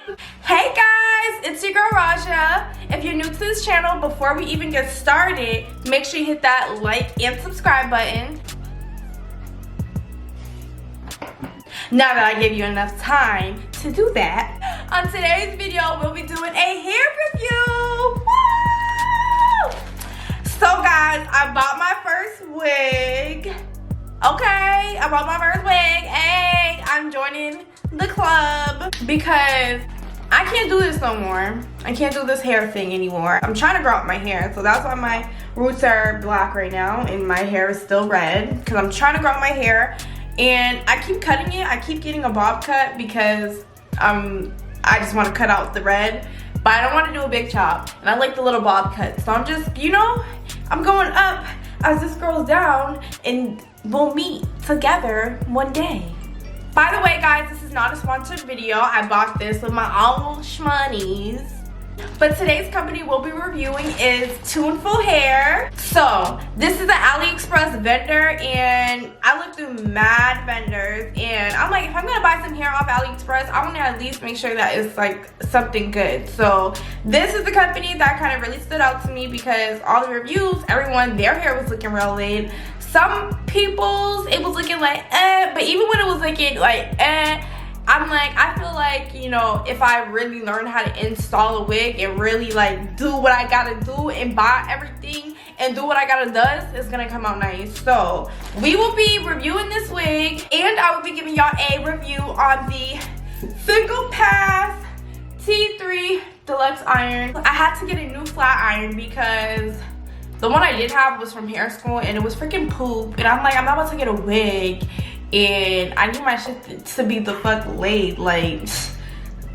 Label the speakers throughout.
Speaker 1: Hey guys, it's your girl Raja. If you're new to this channel, before we even get started, make sure you hit that like and subscribe button. Now that I give you enough time to do that, on today's video, we'll be doing a hair review. Woo! So guys, I bought my first wig. Okay, I bought my first wig. Hey, I'm joining the club because I can't do this no more. I can't do this hair thing anymore. I'm trying to grow out my hair, so that's why my roots are black right now and my hair is still red because I'm trying to grow out my hair. And I keep cutting it. I keep getting a bob cut because I just want to cut out the red, but I don't want to do a big chop. And I like the little bob cut. So I'm just, you know, I'm going up as this grows down and we'll meet together one day. By the way, guys, this is not a sponsored video. I bought this with my own shmonies. But today's company we'll be reviewing is Tuneful Hair. So this is an AliExpress vendor, and I looked through mad vendors, and I'm like, if I'm gonna buy some hair off AliExpress, I want to at least make sure that it's like something good. So this is the company that kind of really stood out to me because all the reviews, everyone, their hair was looking real laid. Some people's, it was looking like but even when it was looking like I'm like, I feel like, you know, if I really learn how to install a wig and really like do what I gotta do and buy everything and do what I gotta do, it's gonna come out nice. So we will be reviewing this wig, and I will be giving y'all a review on the single pass T3 deluxe iron. I had to get a new flat iron because the one I did have was from hair school and it was freaking poop. And I'm like, I'm not about to get a wig and I need my shit to be the fuck laid. Like,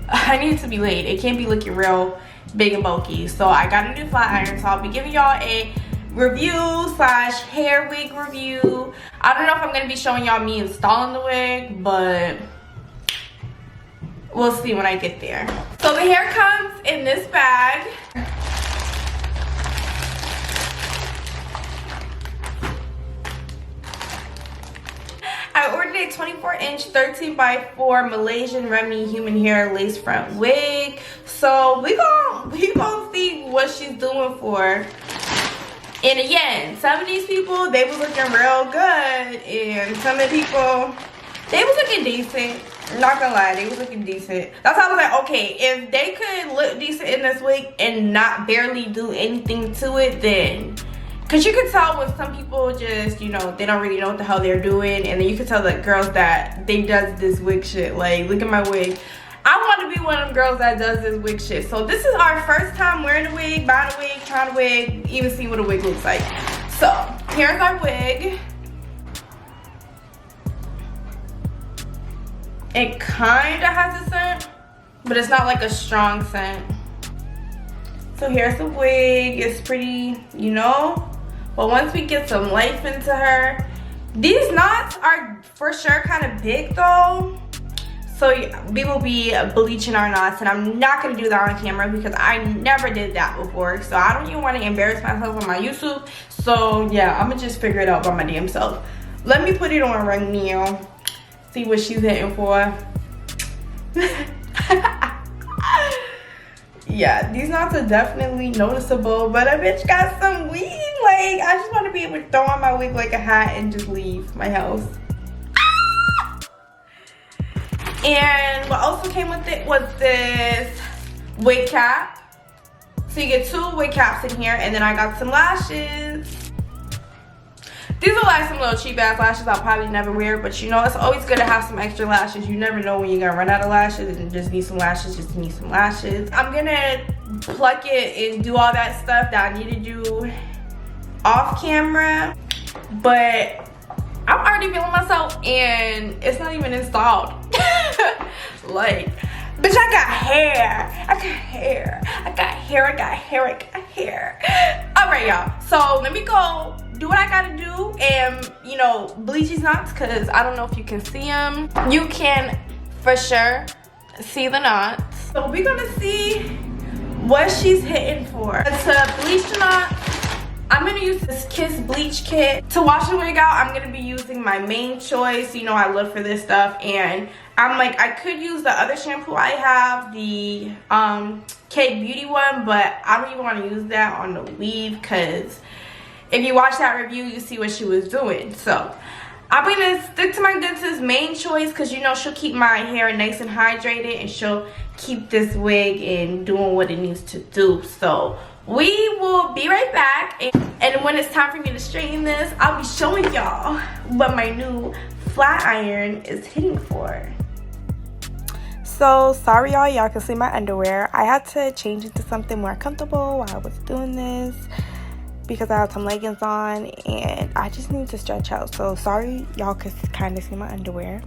Speaker 1: I need it to be laid. It can't be looking real big and bulky. So I got a new flat iron. So I'll be giving y'all a review slash hair wig review. I don't know if I'm gonna be showing y'all me installing the wig, but we'll see when I get there. So the hair comes in this bag. I ordered a 24-inch 13x4 Malaysian Remy human hair lace front wig. So we gon' see what she's doing for. And again, some of these people, they was looking real good, and some of the people, they was looking decent. I'm not gonna lie, they was looking decent. That's how I was like, okay, if they could look decent in this wig and not barely do anything to it, then, because you could tell when some people just, you know, they don't really know what the hell they're doing, and then you could tell the girls that they does this wig shit. Like, look at my wig. I want to be one of them girls that does this wig shit. So this is our first time wearing a wig, buying a wig, trying a wig, even seeing what a wig looks like. So here's our wig. It kind of has a scent, but it's not like a strong scent. So here's the wig. It's pretty, you know. But once we get some life into her, these knots are for sure kind of big though. So we will be bleaching our knots, and I'm not gonna do that on camera because I never did that before. So I don't even want to embarrass myself on my YouTube. So yeah, I'm gonna just figure it out by my damn self. Let me put it on right now. See what she's hitting for. Yeah, these knots are definitely noticeable, but a bitch got some weed. Like, I just want to be able to throw on my wig like a hat and just leave my house. Ah! And what also came with it was this wig cap. So you get 2 wig caps in here, and then I got some lashes. These are like some little cheap ass lashes I'll probably never wear, but you know, it's always good to have some extra lashes. You never know when you're gonna run out of lashes and just need some lashes, just need some lashes. I'm gonna pluck it and do all that stuff that I need to do off camera, but I'm already feeling myself and it's not even installed. Like, bitch, I got hair. I got hair. I got hair. I got hair. I got hair. All right, y'all. So let me go do what I gotta do and, you know, bleach these knots because I don't know if you can see them. You can for sure see the knots. So we're gonna see what she's hitting for. To bleach the knots, I'm gonna use this Kiss Bleach Kit. To wash the wig out, I'm gonna be using my main choice. You know, I live for this stuff, and I'm like, I could use the other shampoo I have, the Cake Beauty one, but I don't even want to use that on the weave, because if you watch that review, you see what she was doing. So I'm gonna stick to my good sis main choice, because you know she'll keep my hair nice and hydrated, and she'll keep this wig and doing what it needs to do. So we will be right back, and when it's time for me to straighten this, I'll be showing y'all what my new flat iron is hitting for. So sorry y'all can see my underwear. I had to change it to something more comfortable while I was doing this, because I have some leggings on and I just need to stretch out. So sorry y'all could kind of see my underwear.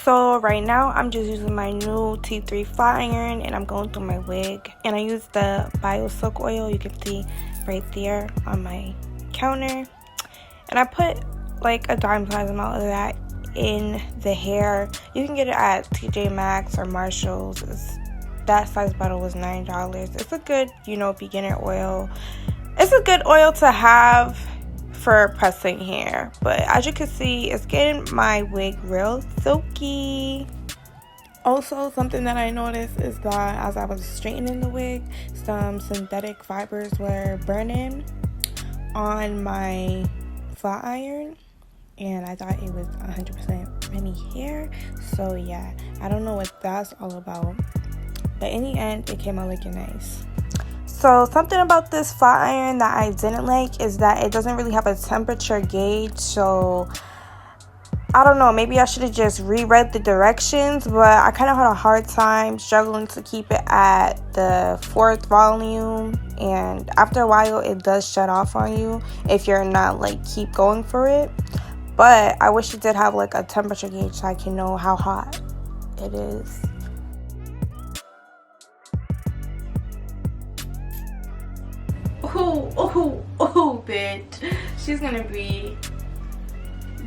Speaker 1: So right now I'm just using my new T3 flat iron, and I'm going through my wig, and I use the Biosilk oil, you can see right there on my counter, and I put like a dime size amount of that in the hair. You can get it at TJ Maxx or Marshall's. That size bottle was $9. It's a good, you know, beginner oil. It's a good oil to have for pressing hair, but as you can see, it's getting my wig real silky. Also, something that I noticed is that as I was straightening the wig, some synthetic fibers were burning on my flat iron, and I thought it was 100% Remy hair. So yeah, I don't know what that's all about, but in the end it came out looking nice. So something about this flat iron that I didn't like is that it doesn't really have a temperature gauge. So I don't know, maybe I should have just reread the directions, but I kind of had a hard time struggling to keep it at the 4th volume, and after a while it does shut off on you if you're not like keep going for it. But I wish it did have like a temperature gauge so I can know how hot it is. Oh, bitch. She's gonna be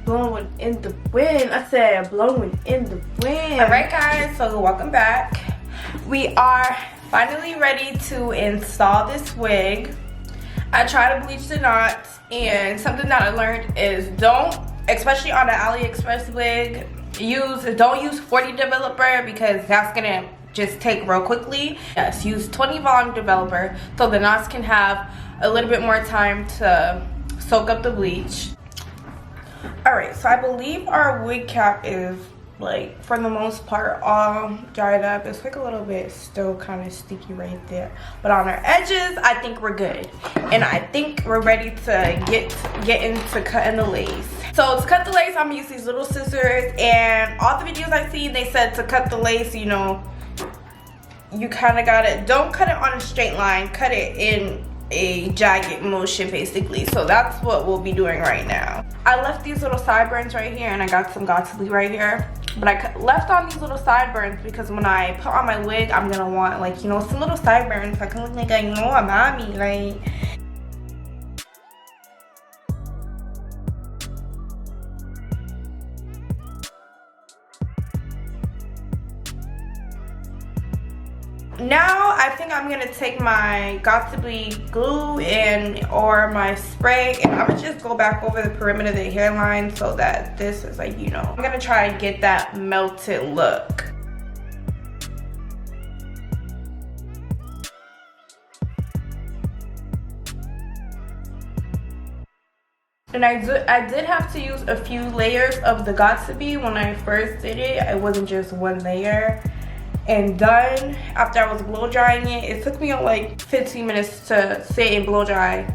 Speaker 1: blowing in the wind. I said blowing in the wind. Alright guys, so welcome back. We are finally ready to install this wig. I tried to bleach the knots, and something that I learned is don't, especially on an AliExpress wig, don't use 40 developer, because that's gonna just take real quickly. Yes, use 20 volume developer so the knots can have a little bit more time to soak up the bleach. Alright, so I believe our wig cap is like for the most part all dried up. It's like a little bit still kind of sticky right there, but on our edges I think we're good, and I think we're ready to get into cutting the lace. So to cut the lace, I'm gonna use these little scissors, and all the videos I've seen, they said to cut the lace, you know, you kind of gotta, don't cut it on a straight line, cut it in a jagged motion basically. So that's what we'll be doing right now. I left these little sideburns right here, and I got some GOT right here, but I left on these little sideburns because when I put on my wig, I'm gonna want, like, you know, some little sideburns so I can look like, you know, a mommy, like. Now I think I'm gonna take my GOT glue or my spray, and I'm gonna just go back over the perimeter of the hairline so that this is like, you know, I'm gonna try and get that melted look. And I did have to use a few layers of the GOT when I first did it. It wasn't just one layer. And done after I was blow drying it. It took me like 15 minutes to sit and blow dry.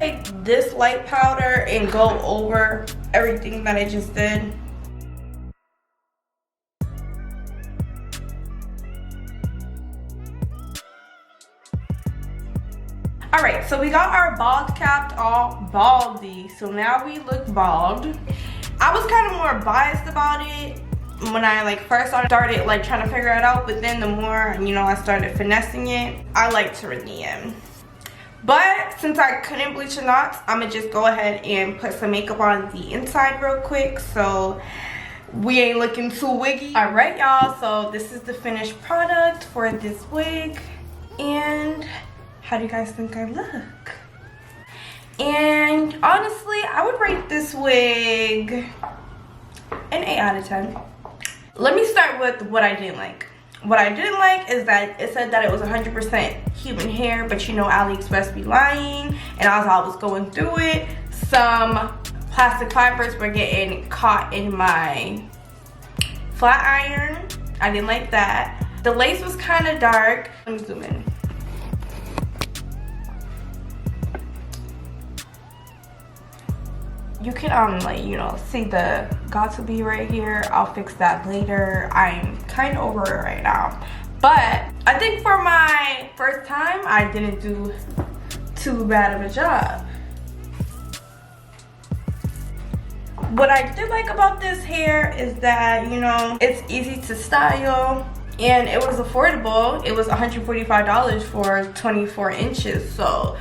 Speaker 1: Take this light powder and go over everything that I just did. Alright, so we got our bald capped all baldy, so now we look bald. I was kind of more biased about it when I like first started like trying to figure it out, but then the more, you know, I started finessing it, I like to in the end. But since I couldn't bleach the knots, I'm gonna just go ahead and put some makeup on the inside real quick so we ain't looking too wiggy. All right, y'all, so this is the finished product for this wig. And how do you guys think I look? And honestly, I would rate this wig an 8 out of 10. Let me start with what I didn't like. What I didn't like is that it said that it was 100% human hair, but you know AliExpress be lying. And as I was going through it, some plastic fibers were getting caught in my flat iron. I didn't like that. The lace was kind of dark. Let me zoom in. You can like, you know, see the got to be right here. I'll fix that later. I'm kind of over it right now, but I think for my first time I didn't do too bad of a job. What I did like about this hair is that, you know, it's easy to style and it was affordable. It was $145 for 24 inches, so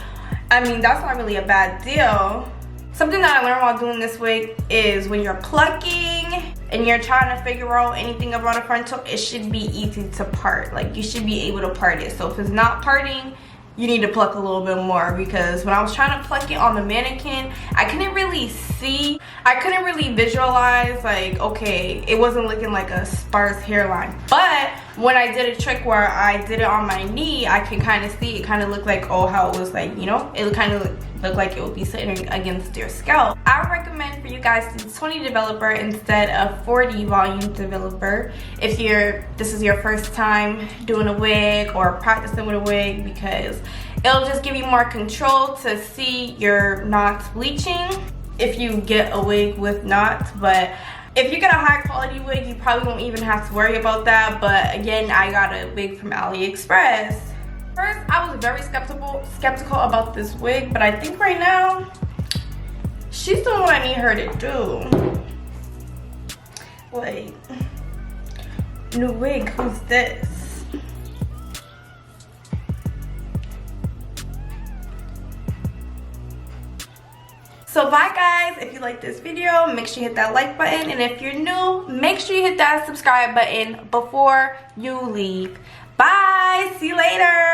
Speaker 1: I mean that's not really a bad deal. Something that I learned while doing this wig is when you're plucking and you're trying to figure out anything about a frontal, it should be easy to part. Like, you should be able to part it. So if it's not parting, you need to pluck a little bit more, because when I was trying to pluck it on the mannequin, I couldn't really see. I couldn't really visualize, like, okay, it wasn't looking like a sparse hairline. But when I did a trick where I did it on my knee, I can kind of see. It kind of looked like, oh, how it was like, you know, it kind of looked like it would be sitting against your scalp. I would recommend for you guys to use 20 developer instead of 40 volume developer if this is your first time doing a wig or practicing with a wig, because it'll just give you more control to see your knots bleaching if you get a wig with knots. But if you get a high quality wig, you probably won't even have to worry about that. But again, I got a wig from AliExpress. First, I was very skeptical about this wig, but I think right now she's doing what I need her to do. Wait, new wig, who's this? So bye guys, if you like this video, make sure you hit that like button, and if you're new, make sure you hit that subscribe button before you leave. Bye, see you later.